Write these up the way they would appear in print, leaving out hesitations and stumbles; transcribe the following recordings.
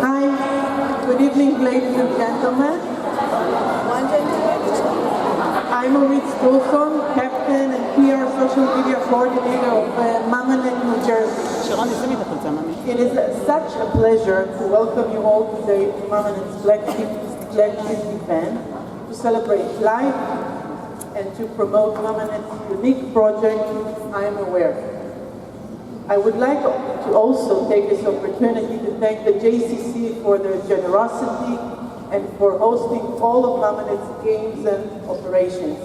Hi, good evening, ladies and gentlemen. I'm Mamanet, Captain and PR Social Media Coordinator of Mamanet, New Jersey. It is such a pleasure to welcome you all today to Mamanet's flagship event to celebrate life and to promote Mamanet's unique project, I'm Aware. I would like to also take this opportunity to thank the JCC for their generosity and for hosting all of Mamanet's games and operations.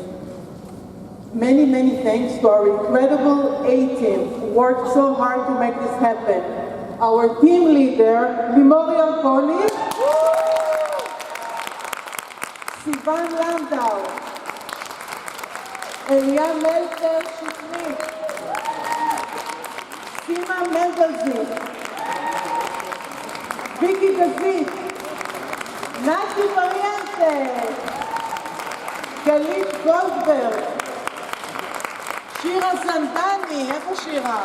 Many, many thanks to our incredible A-team who worked so hard to make this happen. Our team leader, Limor Yarkoni, Sivan Landau, Elia Melter-Shitnit, Sima Mendelzit, Vicky Gazit, Nati Variante, Galit Goldberg, Shira Santani, איפה שירה?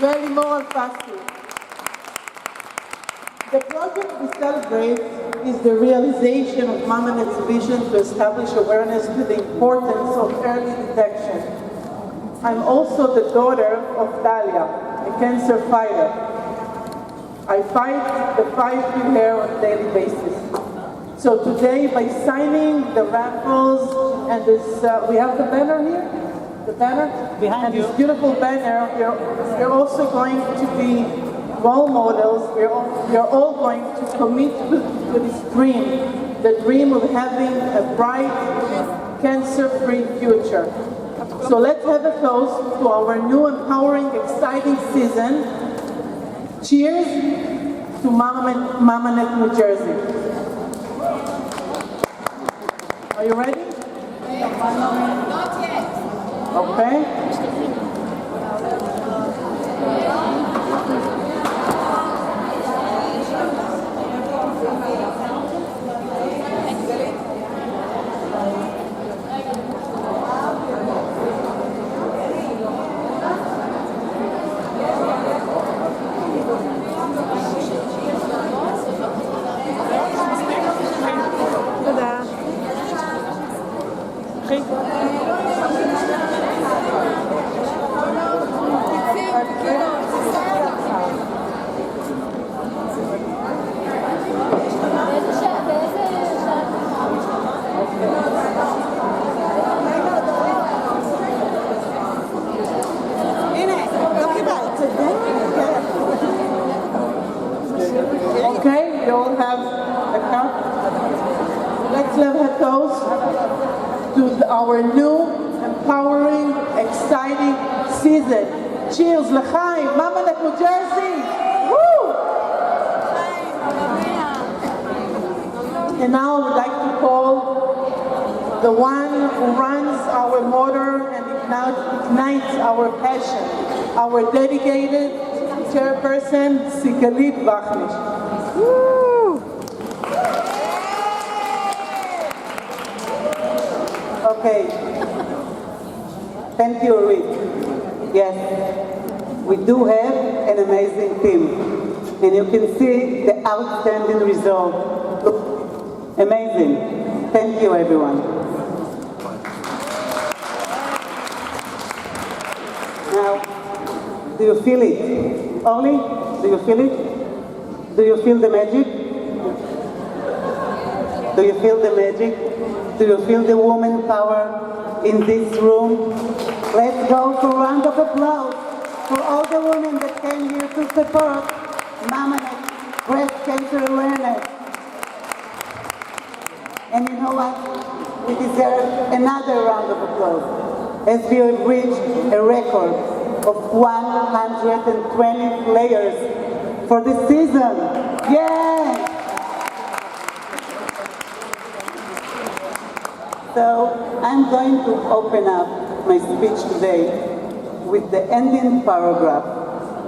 ולימור אלפסי. The project we celebrate is the realization of Mamanet's vision to establish awareness to the importance of early detection. I'm also the daughter of Dalia, a cancer fighter. I fight the fight we hear on a daily basis. So today, by signing the raffles and this, we have the banner here? The banner? Behind you. This beautiful banner, we're also going to be role models. We're all going to commit to this dream, the dream of having a bright, cancer-free future. So let's have a toast to our new, empowering, exciting season. Cheers to Mamanet, New Jersey. Are you ready? Not yet. Okay. Okay, you all have a cup. Let's have a toast to our new, empowering, exciting season. Cheers, l'chaim, Mamanet, New Jersey. Woo! And now I would like to call the one who runs our motor and ignites our passion, our dedicated chairperson, Sigalit Vachnish. Woo! Okay. Thank you, Ruth. Yes, we do have an amazing team. And you can see the outstanding result. Look, amazing. Thank you, everyone. Now, do you feel it? Oli, do you feel it? Do you feel the magic? Do you feel the magic? Do you feel the woman power in this room? Let's go for a round of applause for all the women that came here to support Mamanet breast cancer awareness. And you know what? We deserve another round of applause as we have reached a record of 120 players for this season. Yay! So I'm going to open up my speech today with the ending paragraph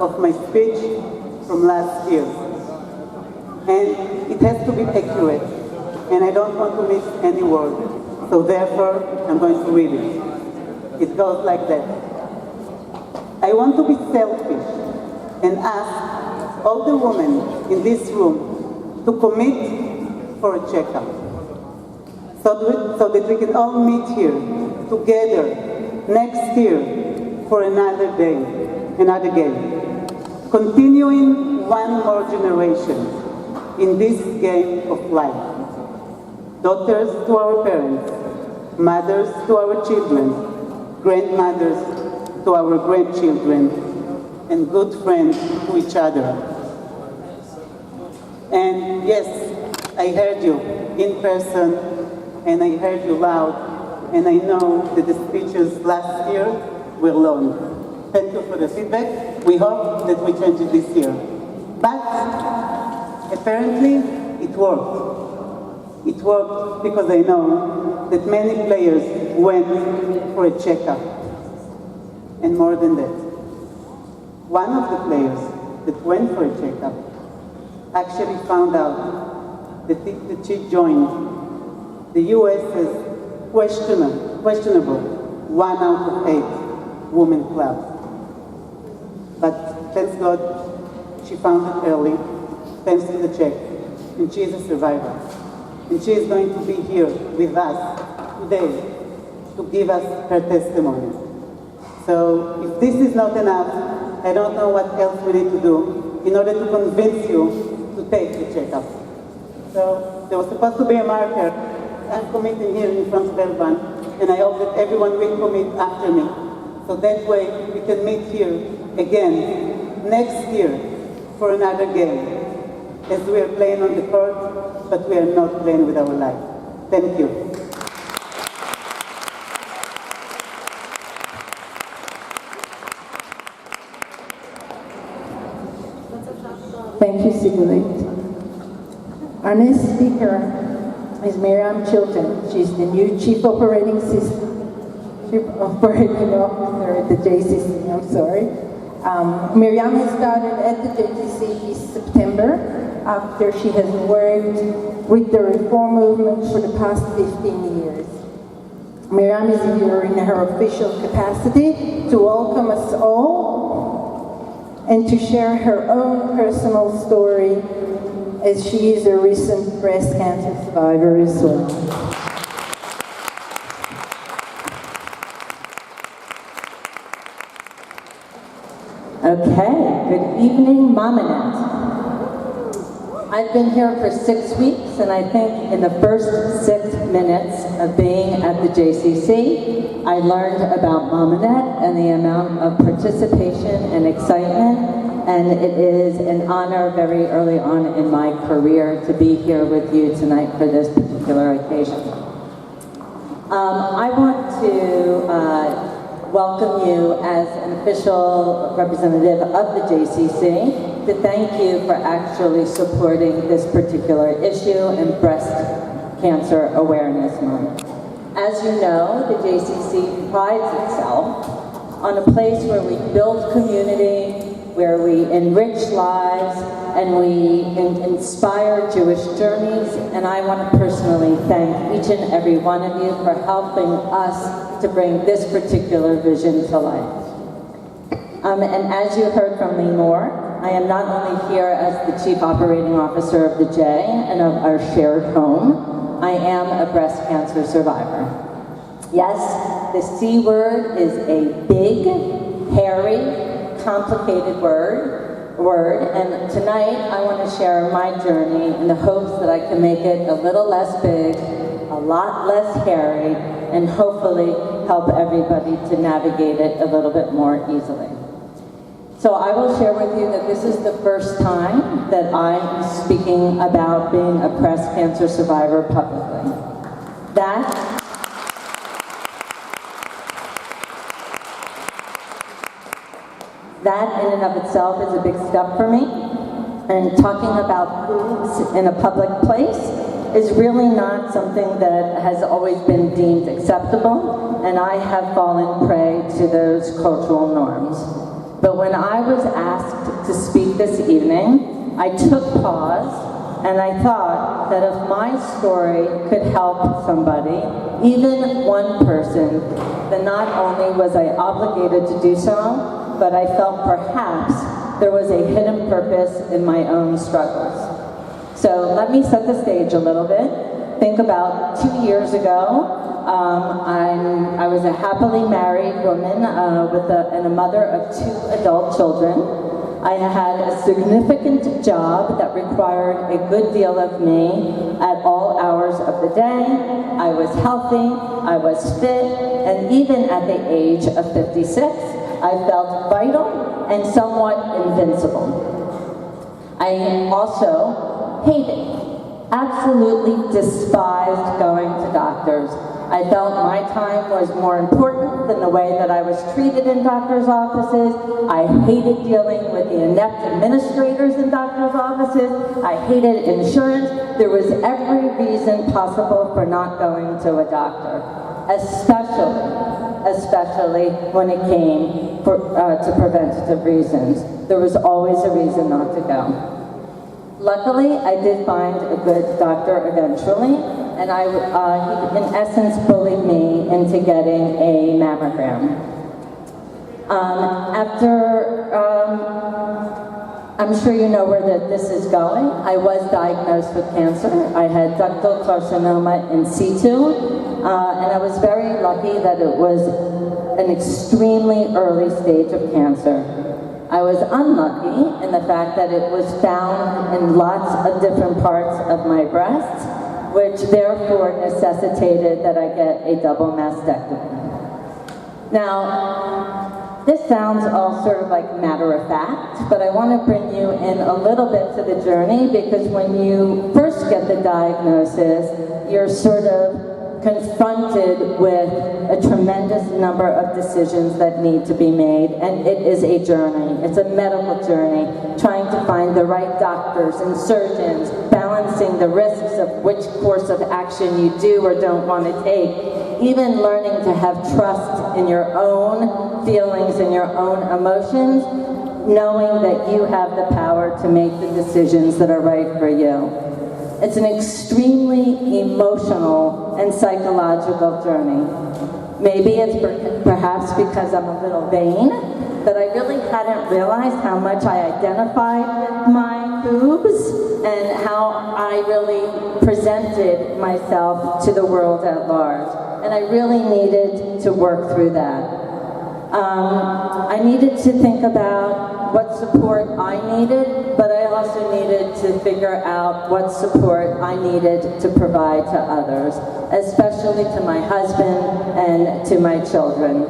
of my speech from last year. And it has to be accurate, and I don't want to miss any word. So therefore, I'm going to read it. It goes like that. I want to be selfish and ask all the women in this room to commit for a checkup so that we can all meet here together next year for another day, another game. Continuing one more generation in this game of life. Daughters to our parents, mothers to our children, grandmothers to our grandchildren, and good friends to each other. And yes, I heard you in person, and I heard you loud, and I know that the speeches last year were long. Thank you for the feedback. We hope that we change it this year. But apparently, it worked. It worked because I know that many players went for a checkup. And more than that, one of the players that went for a checkup actually found out that she joined the US's questionable 1 out of 8 women club. But thanks God, she found it early, thanks to the check, and she is a survivor. And she is going to be here with us today to give us her testimony. So if this is not enough, I don't know what else we need to do in order to convince you to take the checkup. So there was supposed to be a marker. I'm committing here in front of everyone, and I hope that everyone will commit after me. So that way we can meet here again next year for another game. As we are playing on the court, but we are not playing with our life. Thank you. Thank you, Sigalit. Our next speaker is Miriam Chilton. She's the new Chief Operating Officer at the JCC, I'm sorry. Miriam has started at the JCC this September after she has worked with the reform movement for the past 15 years. Miriam is here in her official capacity to welcome us all and to share her own personal story, as she is a recent breast cancer survivor as well. Okay, good evening, Mamanet. I've been here for 6 weeks, and I think in the first 6 minutes of being at the JCC, I learned about Mamanet and the amount of participation and excitement, and it is an honor very early on in my career to be here with you tonight for this particular occasion. I want to welcome you as an official representative of the JCC to thank you for actually supporting this particular issue and Breast Cancer Awareness Month. As you know, the JCC prides itself on a place where we build community, where we enrich lives, and we inspire Jewish journeys, and I want to personally thank each and every one of you for helping us to bring this particular vision to life. And as you heard from Limor, I am not only here as the Chief Operating Officer of the J and of our shared home, I am a breast cancer survivor. Yes, the C word is a big, hairy, complicated word, and tonight I want to share my journey in the hopes that I can make it a little less big, a lot less hairy, and hopefully help everybody to navigate it a little bit more easily. So I will share with you that this is the first time that I am speaking about being a breast cancer survivor publicly. That in and of itself is a big step for me. And talking about boobs in a public place is really not something that has always been deemed acceptable, and I have fallen prey to those cultural norms. But when I was asked to speak this evening, I took pause and I thought that if my story could help somebody, even one person, then not only was I obligated to do so, but I felt perhaps there was a hidden purpose in my own struggles. So let me set the stage a little bit. Think about 2 years ago, I was a happily married woman and a mother of 2 adult children. I had a significant job that required a good deal of me at all hours of the day. I was healthy, I was fit, and even at the age of 56, I felt vital and somewhat invincible. I also absolutely despised going to doctors. I felt my time was more important than the way that I was treated in doctors' offices. I hated dealing with the inept administrators in doctors' offices. I hated insurance. There was every reason possible for not going to a doctor, especially when it came to preventative reasons. There was always a reason not to go. Luckily, I did find a good doctor eventually, and he, in essence, bullied me into getting a mammogram. I'm sure you know where this is going. I was diagnosed with cancer. I had ductal carcinoma in situ, and I was very lucky that it was an extremely early stage of cancer. I was unlucky in the fact that it was found in lots of different parts of my breast, which therefore necessitated that I get a double mastectomy. Now, this sounds all sort of like matter of fact, but I want to bring you in a little bit to the journey, because when you first get the diagnosis, you're sort of confronted with a tremendous number of decisions that need to be made, and it is a journey. It's a medical journey, trying to find the right doctors and surgeons, balancing the risks of which course of action you do or don't want to take, even learning to have trust in your own feelings and your own emotions, knowing that you have the power to make the decisions that are right for you. It's an extremely emotional and psychological journey. Maybe it's perhaps because I'm a little vain, but I really hadn't realized how much I identified with my boobs and how I really presented myself to the world at large. And I really needed to work through that. I needed to think about what support I needed, but I also needed to figure out what support I needed to provide to others, especially to my husband and to my children.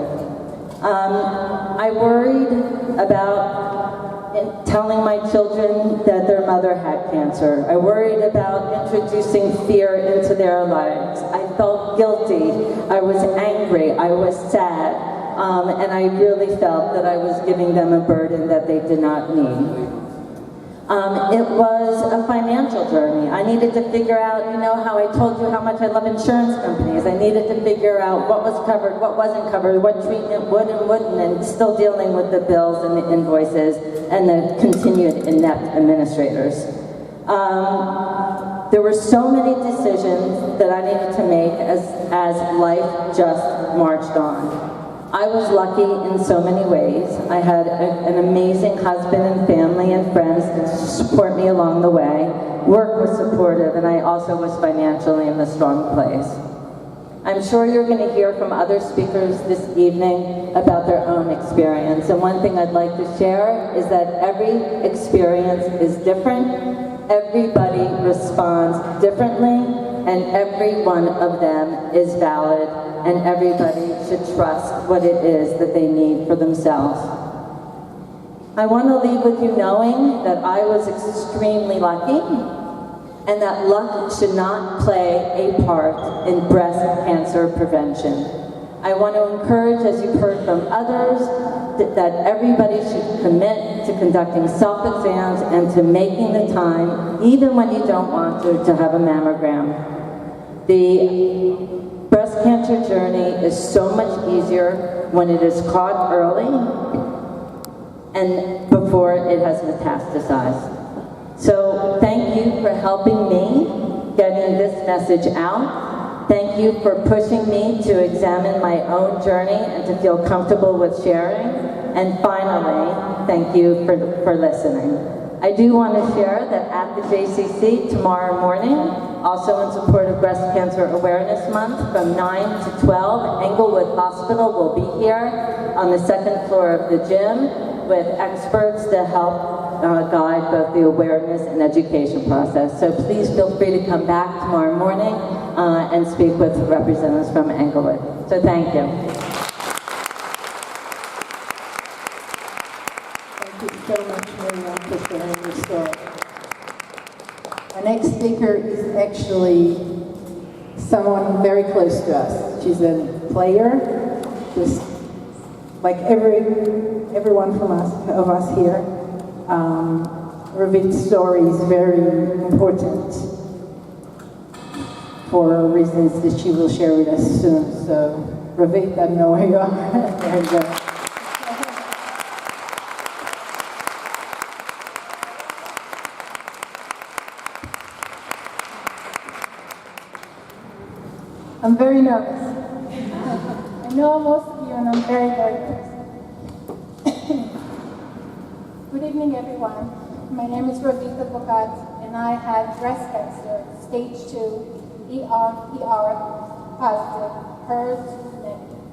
I worried about telling my children that their mother had cancer. I worried about introducing fear into their lives. I felt guilty. I was angry. I was sad. And I really felt that I was giving them a burden that they did not need. It was a financial journey. I needed to figure out, you know how I told you how much I love insurance companies. I needed to figure out what was covered, what wasn't covered, what treatment would and wouldn't, and still dealing with the bills and the invoices and the continued inept administrators. There were so many decisions that I needed to make as life just marched on. I was lucky in so many ways. I had an amazing husband and family and friends to support me along the way. Work was supportive, and I also was financially in a strong place. I'm sure you're going to hear from other speakers this evening about their own experience. And one thing I'd like to share is that every experience is different. Everybody responds differently, and every one of them is valid, and everybody should trust what it is that they need for themselves. I want to leave with you knowing that I was extremely lucky, and that luck should not play a part in breast cancer prevention. I want to encourage, as you've heard from others, that everybody should commit to conducting self-exams and to making the time, even when you don't want to have a mammogram. The breast cancer journey is so much easier when it is caught early and before it has metastasized. So thank you for helping me getting this message out. Thank you for pushing me to examine my own journey and to feel comfortable with sharing. And finally, thank you for listening. I do want to share that at the JCC tomorrow morning, also in support of Breast Cancer Awareness Month, from 9 to 12, Englewood Hospital will be here on the second floor of the gym with experts to help guide both the awareness and education process. So please feel free to come back tomorrow morning and speak with representatives from Englewood. So thank you. Thank you so much, Miriam, for sharing your story. Our next speaker is actually someone very close to us. She's a player, just like everyone of us here. Ravit's story is very important for reasons that she will share with us soon. So, Ravit, I know where you are. There you go. I'm very nervous. I know most of you, and I'm very, very nervous. Good evening, everyone. My name is Ravit Advocat, and I had breast cancer, stage 2, ER positive, HER2 negative.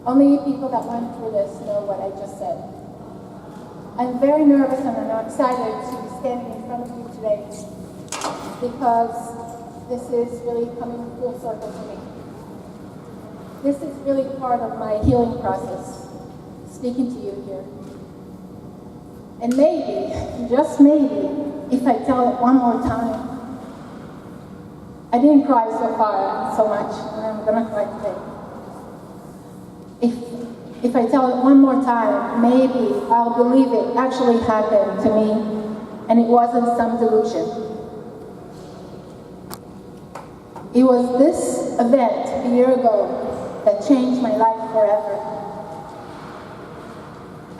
Only people that went through this know what I just said. I'm very nervous, and I'm excited to be standing in front of you today because this is really coming full circle for me. This is really part of my healing process, speaking to you here. And maybe, just maybe, if I tell it one more time, I didn't cry so far, so much, and I'm gonna cry today. If I tell it one more time, maybe I'll believe it actually happened to me, and it wasn't some delusion. It was this event a year ago that changed my life forever.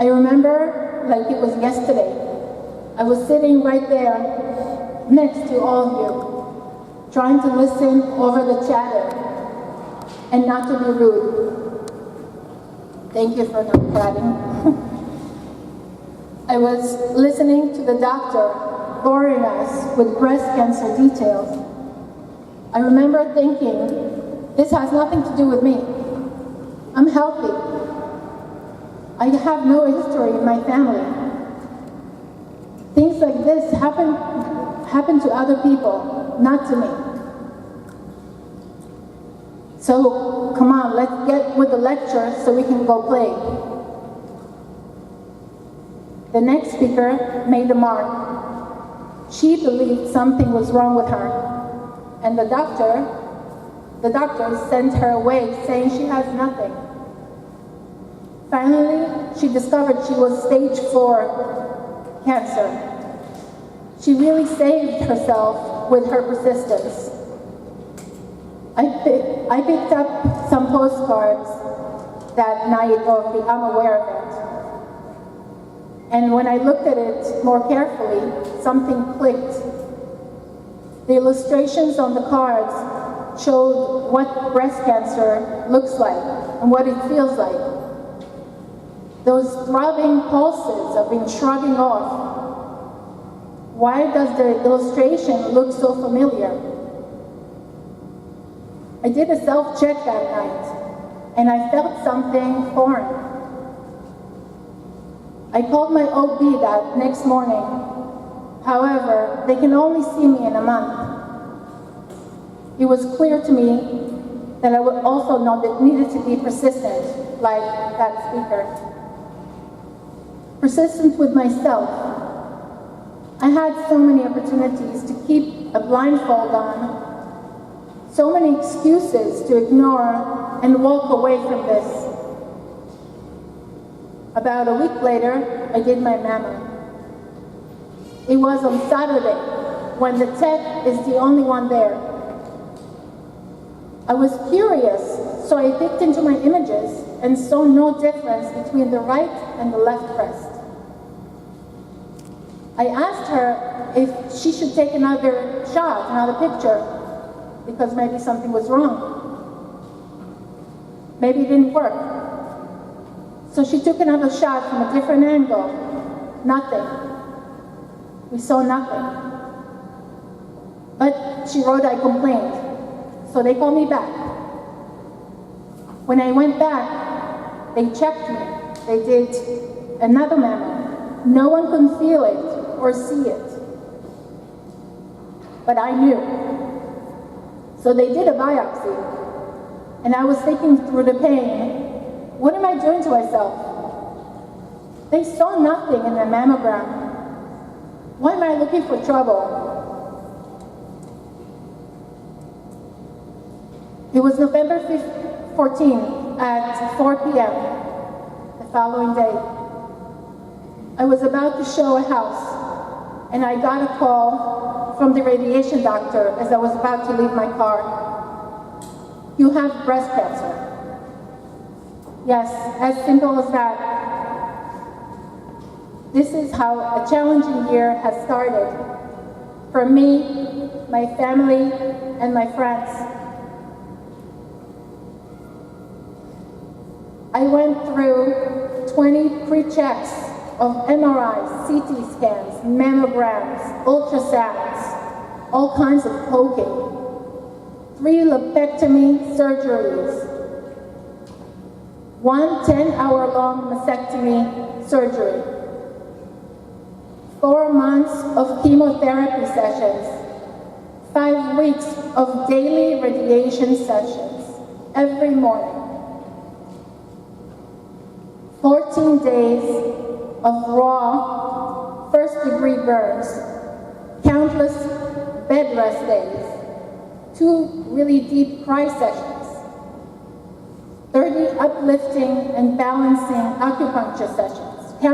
I remember like it was yesterday. I was sitting right there next to all of you, trying to listen over the chatter and not to be rude. Thank you for not chatting. I was listening to the doctor boring us with breast cancer details. I remember thinking, this has nothing to do with me. I'm healthy. I have no history in my family. Things like this happen to other people, not to me. So come on, let's get with the lecture so we can go play. The next speaker made a mark. She believed something was wrong with her. And the doctor sent her away saying she has nothing. Finally, she discovered she was stage 4 cancer. She really saved herself with her persistence. I picked up some postcards that night of the I'm Aware event. And when I looked at it more carefully, something clicked. The illustrations on the cards showed what breast cancer looks like and what it feels like. Those throbbing pulses of being shrugging off. Why does the illustration look so familiar? I did a self-check that night, and I felt something foreign. I called my OB that next morning. However, they can only see me in a month. It was clear to me that I would also know that needed to be persistent, like that speaker. Persistent with myself. I had so many opportunities to keep a blindfold on, so many excuses to ignore and walk away from this. About a week later, I did my mammo. It was on Saturday, when the tech is the only one there. I was curious, so I peeked into my images and saw no difference between the right and the left breast. I asked her if she should take another shot, another picture, because maybe something was wrong. Maybe it didn't work. So she took another shot from a different angle. Nothing. We saw nothing. But she wrote I complained. So they called me back. When I went back, they checked me. They did another mammo. No one could feel it or see it. But I knew. So they did a biopsy. And I was thinking through the pain, what am I doing to myself? They saw nothing in the mammogram. Why am I looking for trouble? It was November 14 at 4 p.m. the following day. I was about to show a house, and I got a call from the radiation doctor as I was about to leave my car. You have breast cancer. Yes, as simple as that. This is how a challenging year has started for me, my family, and my friends. I went through 20 pre-checks of MRIs, CT scans, mammograms, ultrasounds, all kinds of poking, 3 lumpectomy surgeries, 1 10-hour-long mastectomy surgery, 4 months of chemotherapy sessions, 5 weeks of daily radiation sessions, every morning, 14 days of raw, first-degree burns, countless bed rest days, 2 really deep cry sessions, 30 uplifting and balancing acupuncture sessions,